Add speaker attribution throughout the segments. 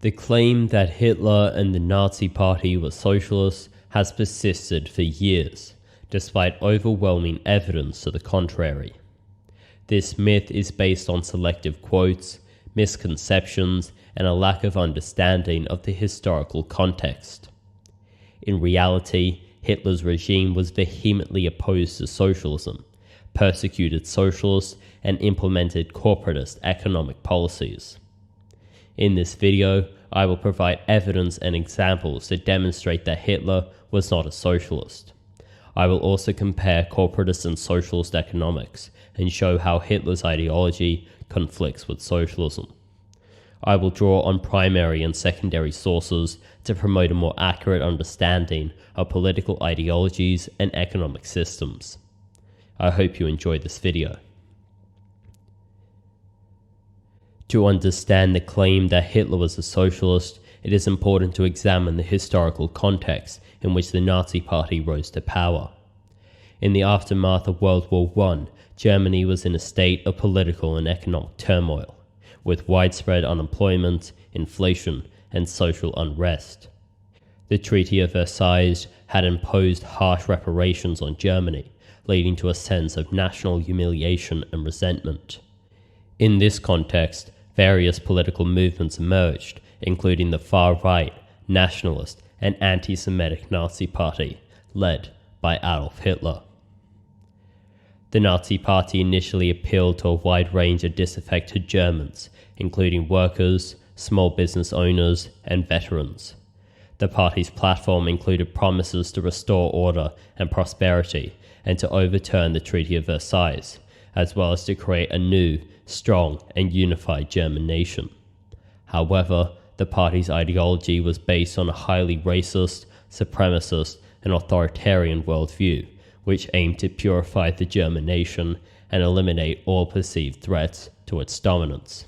Speaker 1: The claim that Hitler and the Nazi Party were socialists has persisted for years, despite overwhelming evidence to the contrary. This myth is based on selective quotes, misconceptions, and a lack of understanding of the historical context. In reality, Hitler's regime was vehemently opposed to socialism, persecuted socialists, and implemented corporatist economic policies. In this video, I will provide evidence and examples to demonstrate that Hitler was not a socialist. I will also compare corporatist and socialist economics and show how Hitler's ideology conflicts with socialism. I will draw on primary and secondary sources to promote a more accurate understanding of political ideologies and economic systems. I hope you enjoyed this video. To understand the claim that Hitler was a socialist, it is important to examine the historical context in which the Nazi Party rose to power. In the aftermath of World War I, Germany was in a state of political and economic turmoil, with widespread unemployment, inflation, and social unrest. The Treaty of Versailles had imposed harsh reparations on Germany, leading to a sense of national humiliation and resentment. In this context, various political movements emerged, including the far-right, nationalist, and anti-Semitic Nazi Party, led by Adolf Hitler. The Nazi Party initially appealed to a wide range of disaffected Germans, including workers, small business owners, and veterans. The party's platform included promises to restore order and prosperity and to overturn the Treaty of Versailles, as well as to create a new, strong, and unified German nation. However, the party's ideology was based on a highly racist, supremacist, and authoritarian worldview, which aimed to purify the German nation and eliminate all perceived threats to its dominance.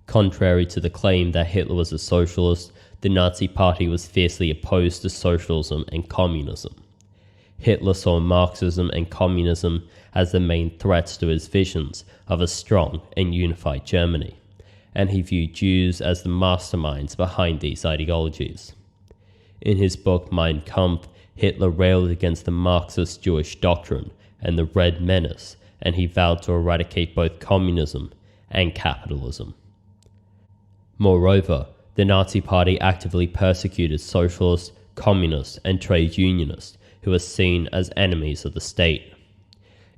Speaker 1: Contrary to the claim that Hitler was a socialist, the Nazi Party was fiercely opposed to socialism and communism. Hitler saw Marxism and communism as the main threats to his visions of a strong and unified Germany, and he viewed Jews as the masterminds behind these ideologies. In his book Mein Kampf, Hitler railed against the Marxist Jewish doctrine and the Red Menace, and he vowed to eradicate both communism and capitalism. Moreover, the Nazi Party actively persecuted socialists, communists, and trade unionists who were seen as enemies of the state.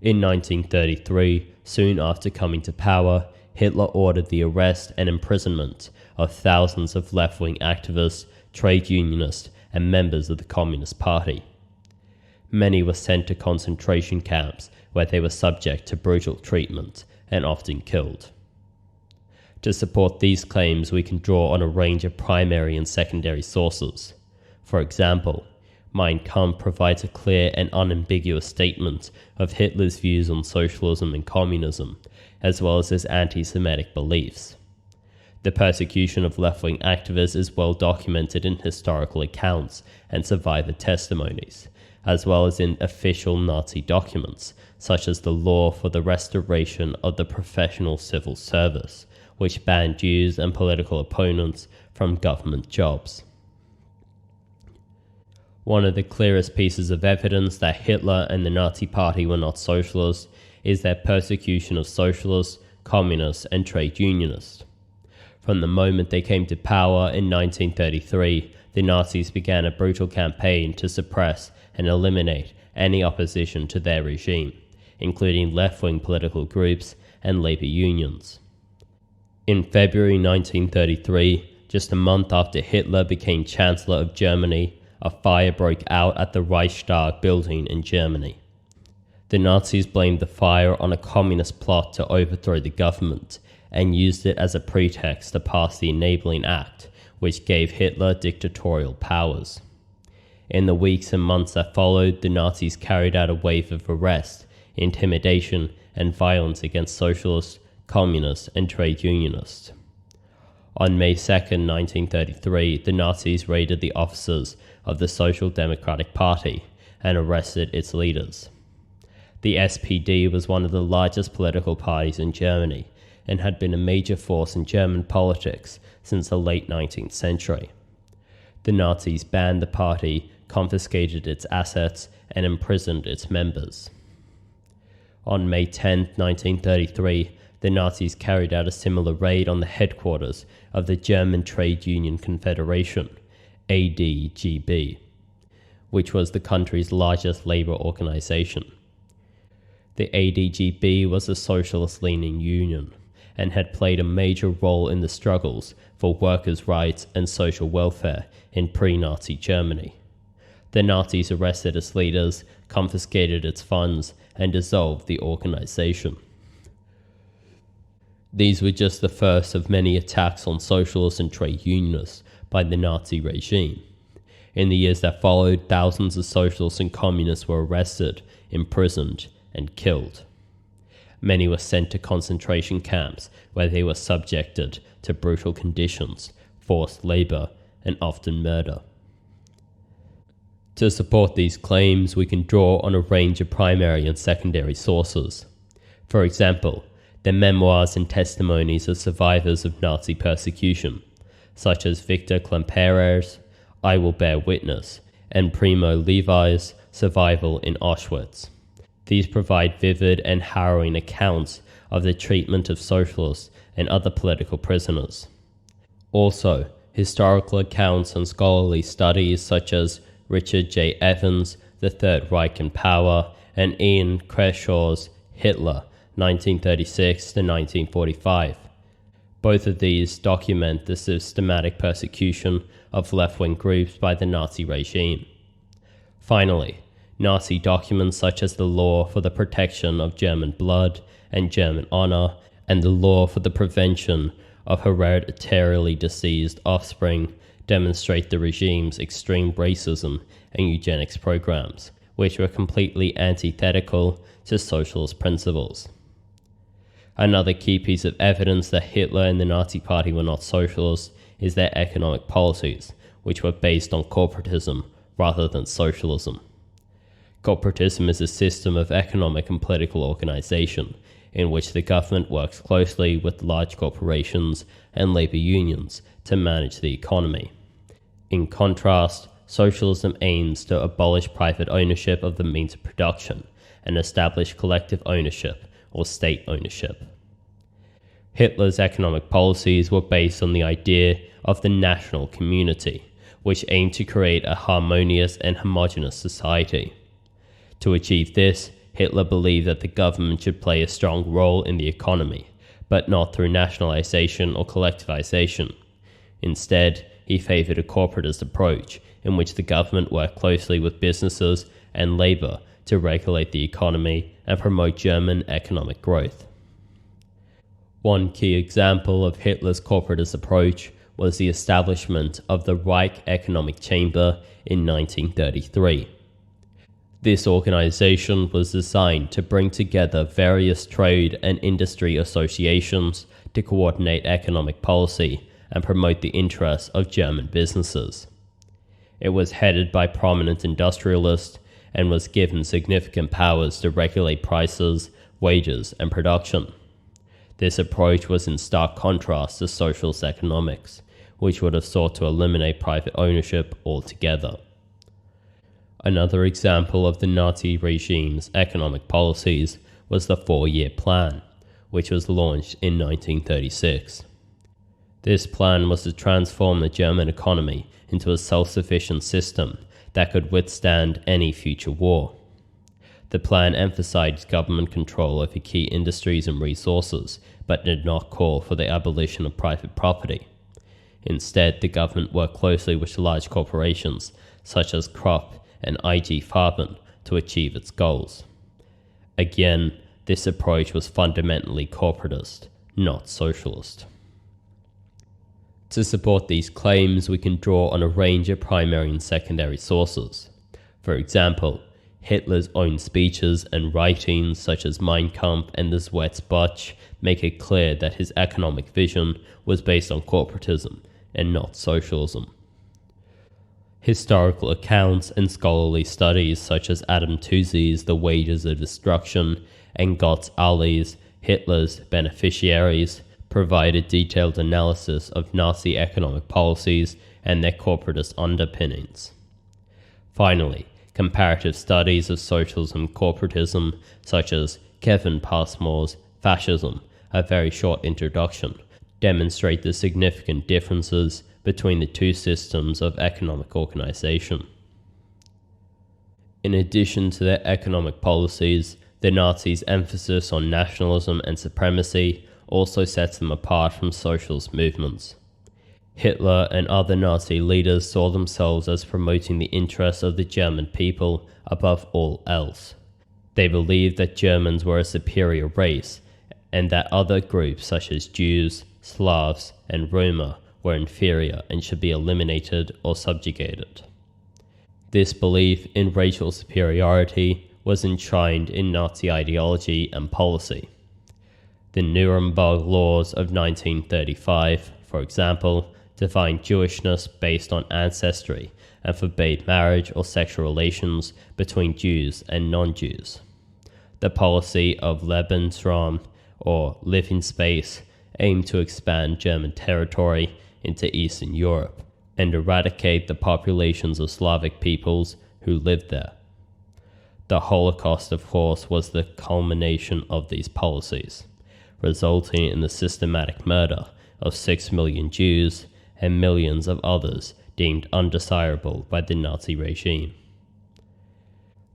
Speaker 1: In 1933, soon after coming to power, Hitler ordered the arrest and imprisonment of thousands of left-wing activists, trade unionists, and members of the Communist Party. Many were sent to concentration camps where they were subject to brutal treatment and often killed. To support these claims, we can draw on a range of primary and secondary sources. For example, Mein Kampf provides a clear and unambiguous statement of Hitler's views on socialism and communism, as well as his anti-Semitic beliefs. The persecution of left-wing activists is well documented in historical accounts and survivor testimonies, as well as in official Nazi documents, such as the Law for the Restoration of the Professional Civil Service, which banned Jews and political opponents from government jobs. One of the clearest pieces of evidence that Hitler and the Nazi Party were not socialists is their persecution of socialists, communists, and trade unionists. From the moment they came to power in 1933, the Nazis began a brutal campaign to suppress and eliminate any opposition to their regime, including left-wing political groups and labor unions. In February 1933, just a month after Hitler became Chancellor of Germany, a fire broke out at the Reichstag building in Germany. The Nazis blamed the fire on a communist plot to overthrow the government and used it as a pretext to pass the Enabling Act, which gave Hitler dictatorial powers. In the weeks and months that followed, the Nazis carried out a wave of arrest, intimidation, and violence against socialists, communists, and trade unionists. On May 2, 1933, the Nazis raided the offices of the Social Democratic Party and arrested its leaders. The SPD was one of the largest political parties in Germany and had been a major force in German politics since the late 19th century. The Nazis banned the party, confiscated its assets, and imprisoned its members. On May 10, 1933, the Nazis carried out a similar raid on the headquarters of the German Trade Union Confederation, ADGB, which was the country's largest labor organization. The ADGB was a socialist-leaning union and had played a major role in the struggles for workers' rights and social welfare in pre-Nazi Germany. The Nazis arrested its leaders, confiscated its funds, and dissolved the organization. These were just the first of many attacks on socialists and trade unionists by the Nazi regime. In the years that followed, thousands of socialists and communists were arrested, imprisoned, and killed. Many were sent to concentration camps where they were subjected to brutal conditions, forced labor, and often murder. To support these claims, we can draw on a range of primary and secondary sources. For example, the memoirs and testimonies of survivors of Nazi persecution, such as Victor Klemperer's I Will Bear Witness and Primo Levi's Survival in Auschwitz. These provide vivid and harrowing accounts of the treatment of socialists and other political prisoners. Also, historical accounts and scholarly studies such as Richard J. Evans' The Third Reich in Power and Ian Kershaw's Hitler, 1936 to 1945. Both of these document the systematic persecution of left-wing groups by the Nazi regime. Finally, Nazi documents such as the Law for the Protection of German Blood and German Honor and the Law for the Prevention of Hereditarily Diseased Offspring demonstrate the regime's extreme racism and eugenics programs, which were completely antithetical to socialist principles. Another key piece of evidence that Hitler and the Nazi Party were not socialists is their economic policies, which were based on corporatism rather than socialism. Corporatism is a system of economic and political organization in which the government works closely with large corporations and labor unions to manage the economy. In contrast, socialism aims to abolish private ownership of the means of production and establish collective ownership or state ownership. Hitler's economic policies were based on the idea of the national community, which aimed to create a harmonious and homogeneous society. To achieve this, Hitler believed that the government should play a strong role in the economy, but not through nationalization or collectivization. Instead, he favored a corporatist approach in which the government worked closely with businesses and labor to regulate the economy and promote German economic growth. One key example of Hitler's corporatist approach was the establishment of the Reich Economic Chamber in 1933. This organization was designed to bring together various trade and industry associations to coordinate economic policy and promote the interests of German businesses. It was headed by prominent industrialists and was given significant powers to regulate prices, wages, and production. This approach was in stark contrast to socialist economics, which would have sought to eliminate private ownership altogether. Another example of the Nazi regime's economic policies was the Four-Year Plan, which was launched in 1936. This plan was to transform the German economy into a self-sufficient system that could withstand any future war. The plan emphasized government control over key industries and resources, but did not call for the abolition of private property. Instead, the government worked closely with large corporations such as Krupp and IG Farben to achieve its goals. Again, this approach was fundamentally corporatist, not socialist. To support these claims, we can draw on a range of primary and secondary sources. For example, Hitler's own speeches and writings such as Mein Kampf and the Zweitsbuch make it clear that his economic vision was based on corporatism and not socialism. Historical accounts and scholarly studies such as Adam Tooze's The Wages of Destruction and Götz Ali's Hitler's Beneficiaries provide a detailed analysis of Nazi economic policies and their corporatist underpinnings. Finally, comparative studies of socialism and corporatism, such as Kevin Passmore's Fascism, a very short introduction, demonstrate the significant differences between the two systems of economic organization. In addition to their economic policies, the Nazis' emphasis on nationalism and supremacy also sets them apart from socialist movements. Hitler and other Nazi leaders saw themselves as promoting the interests of the German people above all else. They believed that Germans were a superior race, and that other groups such as Jews, Slavs, and Roma were inferior and should be eliminated or subjugated. This belief in racial superiority was enshrined in Nazi ideology and policy. The Nuremberg Laws of 1935, for example, defined Jewishness based on ancestry and forbade marriage or sexual relations between Jews and non-Jews. The policy of Lebensraum, or living space, aimed to expand German territory into Eastern Europe and eradicate the populations of Slavic peoples who lived there. The Holocaust, of course, was the culmination of these policies, resulting in the systematic murder of 6 million Jews and millions of others deemed undesirable by the Nazi regime.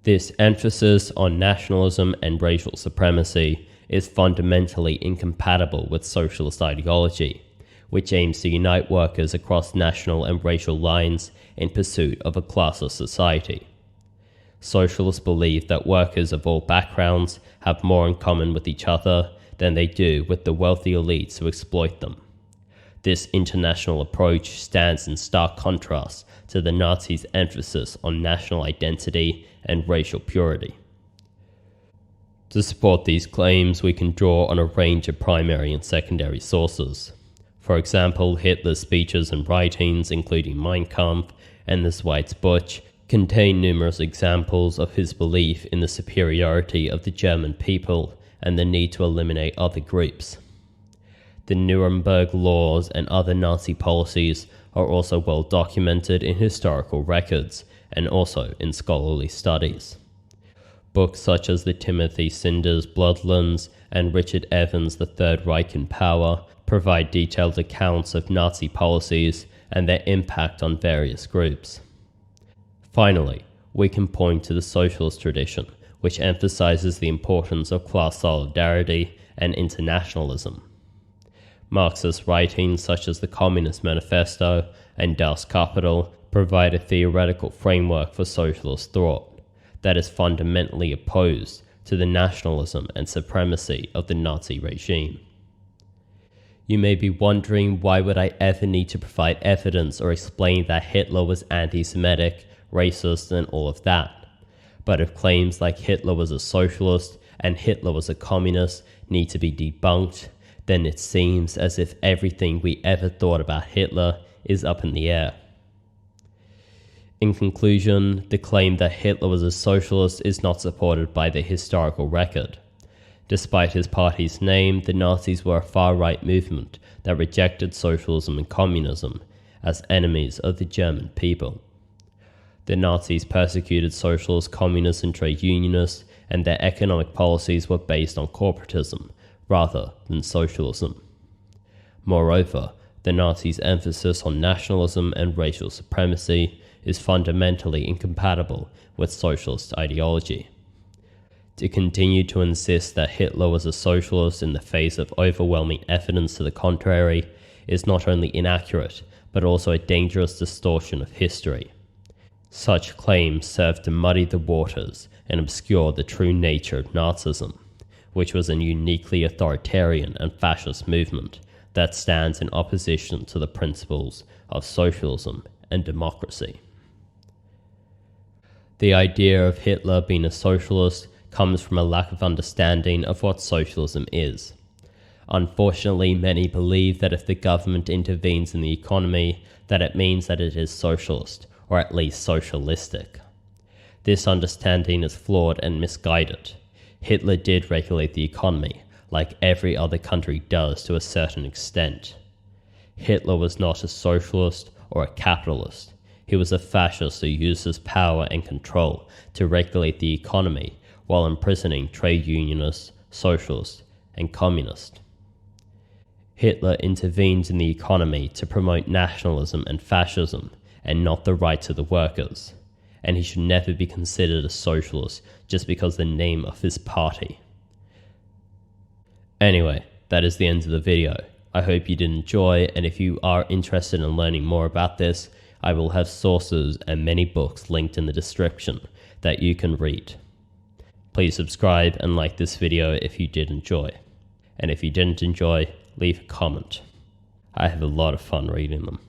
Speaker 1: This emphasis on nationalism and racial supremacy is fundamentally incompatible with socialist ideology, which aims to unite workers across national and racial lines in pursuit of a classless society. Socialists believe that workers of all backgrounds have more in common with each other than they do with the wealthy elites who exploit them. This international approach stands in stark contrast to the Nazis' emphasis on national identity and racial purity. To support these claims, we can draw on a range of primary and secondary sources. For example, Hitler's speeches and writings, including Mein Kampf and the Zweitbuch, contain numerous examples of his belief in the superiority of the German people and the need to eliminate other groups. The Nuremberg Laws and other Nazi policies are also well documented in historical records and also in scholarly studies. Books such as the Timothy Sanders Bloodlands and Richard Evans' The Third Reich in Power provide detailed accounts of Nazi policies and their impact on various groups. Finally, we can point to the socialist tradition, which emphasizes the importance of class solidarity and internationalism. Marxist writings such as the Communist Manifesto and Das Kapital provide a theoretical framework for socialist thought that is fundamentally opposed to the nationalism and supremacy of the Nazi regime. You may be wondering, why would I ever need to provide evidence or explain that Hitler was anti-Semitic, racist, and all of that? But if claims like Hitler was a socialist and Hitler was a communist need to be debunked, then it seems as if everything we ever thought about Hitler is up in the air. In conclusion, the claim that Hitler was a socialist is not supported by the historical record. Despite his party's name, the Nazis were a far-right movement that rejected socialism and communism as enemies of the German people. The Nazis persecuted socialists, communists, and trade unionists, and their economic policies were based on corporatism rather than socialism. Moreover, the Nazis' emphasis on nationalism and racial supremacy is fundamentally incompatible with socialist ideology. To continue to insist that Hitler was a socialist in the face of overwhelming evidence to the contrary is not only inaccurate, but also a dangerous distortion of history. Such claims serve to muddy the waters and obscure the true nature of Nazism, which was a uniquely authoritarian and fascist movement that stands in opposition to the principles of socialism and democracy. The idea of Hitler being a socialist comes from a lack of understanding of what socialism is. Unfortunately, many believe that if the government intervenes in the economy, that it means that it is socialist, or at least socialistic. This understanding is flawed and misguided. Hitler did regulate the economy, like every other country does to a certain extent. Hitler was not a socialist or a capitalist. He was a fascist who used his power and control to regulate the economy while imprisoning trade unionists, socialists, and communists. Hitler intervened in the economy to promote nationalism and fascism, and not the rights of the workers, and he should never be considered a socialist just because the name of his party. Anyway, that is the end of the video. I hope you did enjoy, and if you are interested in learning more about this, I will have sources and many books linked in the description that you can read. Please subscribe and like this video if you did enjoy. And if you didn't enjoy, leave a comment. I have a lot of fun reading them.